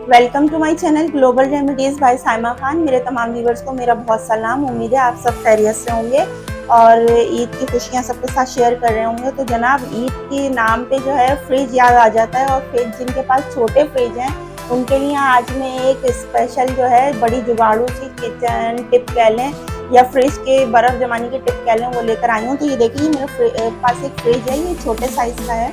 Welcome to my channel global remedies by Saima Khan. मेरे तमाम viewers को मेरा बहुत सलाम। उम्मीद है आप सब खैरियत से होंगे और ईद की खुशियां सबके साथ शेयर कर रहे होंगे। तो जनाब, ईद के नाम पे जो है फ्रिज याद आ जाता है, और फ्रिज जिनके पास छोटे फ्रिज हैं उनके लिए आज मैं एक स्पेशल जो है बड़ी जुगाड़ू सी किचन टिप कह लें या फ्रिज के बर्फ़ जमाने की टिप कह लें, वो लेकर आई हूँ। तो ये देखिए, मेरे पास एक फ्रिज है, ये छोटे साइज़ का है।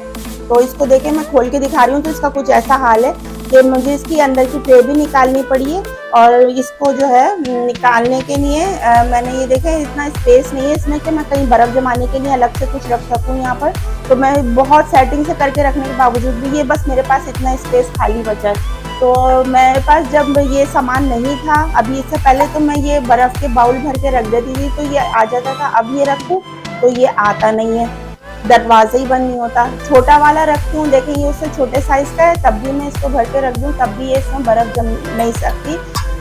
तो इसको देखिए, मैं खोल के दिखा रही हूँ। तो इसका कुछ ऐसा हाल है कि मुझे इसकी अंदर की ट्रे भी निकालनी पड़ी है, और इसको जो है निकालने के लिए मैंने ये देखे इतना स्पेस नहीं है इसमें कि मैं कहीं बर्फ़ जमाने के लिए अलग से कुछ रख सकूँ यहाँ पर। तो मैं बहुत सेटिंग से करके रखने के बावजूद भी ये बस मेरे पास इतना स्पेस खाली बचा है। तो मेरे पास जब ये सामान नहीं था, अभी इससे पहले तो मैं ये बर्फ़ के बाउल भर के रख देती थी तो ये आ जाता था। अब ये रखूँ तो ये आता नहीं है, दरवाज़ा ही बंद नहीं होता। छोटा वाला रखती हूँ, देखिए ये उससे छोटे साइज़ का है, तब भी मैं इसको भर के रख दूँ तब भी ये इसमें बर्फ़ जम नहीं सकती।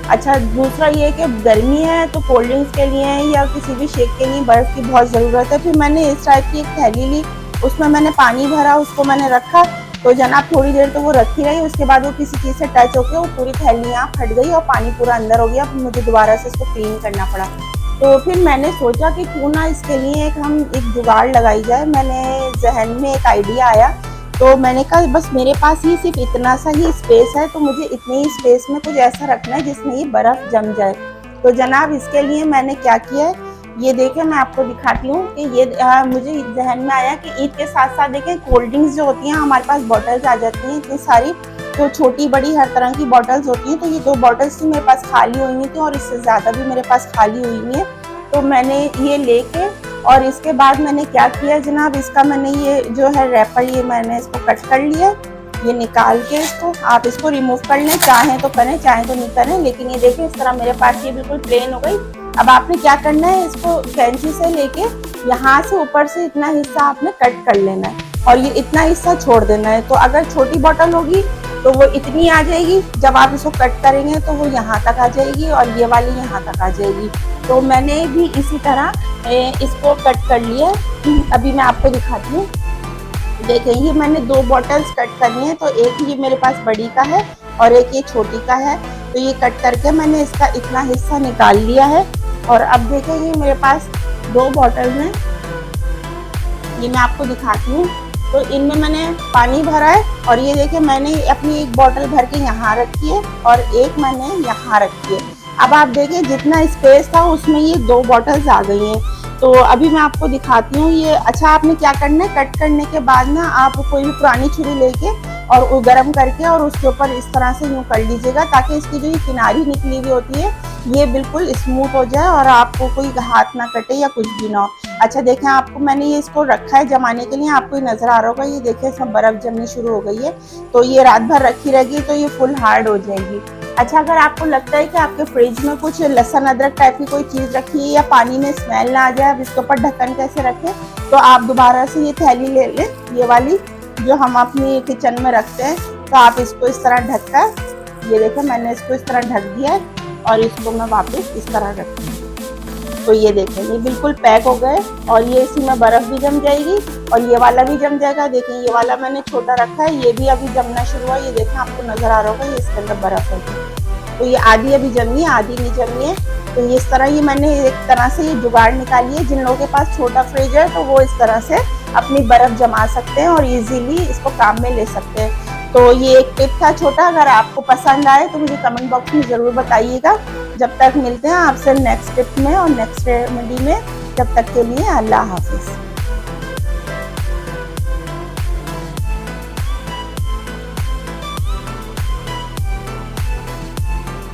अच्छा, दूसरा ये कि गर्मी है तो कोल्ड ड्रिंक्स के लिए या किसी भी शेक के लिए बर्फ़ की बहुत ज़रूरत है। फिर मैंने इस टाइप की एक थैली ली, उसमें मैंने पानी भरा, उसको मैंने रखा। तो जनाब थोड़ी देर तो वो रखी रही, उसके बाद वो किसी चीज़ से टच होकर वो पूरी थैली यहाँ फट गई और पानी पूरा अंदर हो गया। मुझे दोबारा से इसको क्लीन करना पड़ा। तो फिर मैंने सोचा कि क्यों ना इसके लिए एक जुगाड़ लगाई जाए। मैंने जहन में एक आइडिया आया, तो मैंने कहा बस मेरे पास ही सिर्फ इतना सा ही स्पेस है, तो मुझे इतने ही स्पेस में कुछ ऐसा रखना है जिसमें ये बर्फ़ जम जाए। तो जनाब, इसके लिए मैंने क्या किया है, ये देखिए मैं आपको दिखाती हूँ कि ये मुझे जहन में आया कि ईद के साथ साथ देखें कोल्ड ड्रिंक्स जो होती हैं हमारे पास बॉटल्स आ जाती हैं इतनी सारी, तो छोटी बड़ी हर तरह की बॉटल्स होती हैं। तो ये 2 बॉटल्स थी मेरे पास खाली हुई हुई थी, और इससे ज़्यादा भी मेरे पास खाली हुई हुई है। तो मैंने ये लेके और इसके बाद मैंने क्या किया जनाब, इसका मैंने ये जो है रैपर, ये मैंने इसको कट कर लिया। ये निकाल के आप इसको रिमूव कर लें, चाहें तो करें चाहें तो नहीं करें। लेकिन ये देखिए इस तरह मेरे पास ये बिल्कुल प्लेन हो गई। अब आपने क्या करना है, इसको कैंची से लेके यहाँ से ऊपर से इतना हिस्सा आपने कट कर लेना है और ये इतना हिस्सा छोड़ देना है। तो अगर छोटी बोतल होगी तो वो इतनी आ जाएगी, जब आप इसको कट करेंगे तो वो यहाँ तक आ जाएगी और ये वाली यहाँ तक आ जाएगी। तो मैंने भी इसी तरह इसको कट कर लिया। अभी मैं आपको दिखाती हूँ। देखिए ये मैंने 2 बॉटल्स कट करनी है, तो एक ये मेरे पास बड़ी का है और एक ये छोटी का है। तो ये कट करके मैंने इसका इतना हिस्सा निकाल लिया है। और अब देखिए ये मेरे पास 2 बॉटल्स हैं, ये मैं आपको दिखाती हूँ। तो इनमें मैंने पानी भरा है, और ये देखिए मैंने अपनी एक बॉटल भर के यहाँ रखी है और एक मैंने यहाँ रखी है। अब आप देखिए जितना स्पेस था उसमें ये 2 बॉटल्स आ गई हैं। तो अभी मैं आपको दिखाती हूँ ये। अच्छा, आपने क्या करना है, कट करने के बाद ना आप कोई भी पुरानी छुरी लेके और वो गर्म करके और उसके ऊपर इस तरह से यूँ कर लीजिएगा, ताकि इसकी जो ये किनारी निकली हुई होती है ये बिल्कुल स्मूथ हो जाए और आपको कोई हाथ ना कटे या कुछ भी ना हो। अच्छा देखें, आपको मैंने ये इसको रखा है जमाने के लिए, आपको ये नज़र आ रहा होगा, ये देखिए इसमें बर्फ़ जमनी शुरू हो गई है। तो ये रात भर रखी रहेगी तो ये फुल हार्ड हो जाएगी। अच्छा, अगर आपको लगता है कि आपके फ्रिज में कुछ लहसुन अदरक टाइप की कोई चीज़ रखी है या पानी में स्मेल ना आ जाए, अब इसके ऊपर ढक्कन कैसे रखें, तो आप दोबारा से ये थैली ले लें, ये वाली जो हम अपनी किचन में रखते हैं। तो आप इसको इस तरह ढक कर, ये देखिए मैंने इसको इस तरह ढक दिया है और इसको मैं वापस इस तरह रखती हूँ। तो ये देखें ये बिल्कुल पैक हो गए, और ये इसी में बर्फ़ भी जम जाएगी और ये वाला भी जम जाएगा। देखें ये वाला मैंने छोटा रखा है, ये भी अभी जमना शुरू हुआ। ये देखें आपको नज़र आ रहा होगा, ये इसके अंदर बर्फ़ है। तो ये आधी अभी जमी है, आधी नहीं जमी है। तो इस तरह ये मैंने एक तरह से ये जुगाड़ निकाली है। जिन लोगों के पास छोटा फ्रिज है तो वो इस तरह से अपनी बर्फ़ जमा सकते हैं और इजीली इसको काम में ले सकते हैं। तो ये एक टिप था छोटा, अगर आपको पसंद आए तो मुझे कमेंट बॉक्स में ज़रूर बताइएगा। जब तक मिलते हैं आपसे नेक्स्ट टिप में और नेक्स्ट रेमेडी में, तब तक के लिए अल्लाह हाफिज़।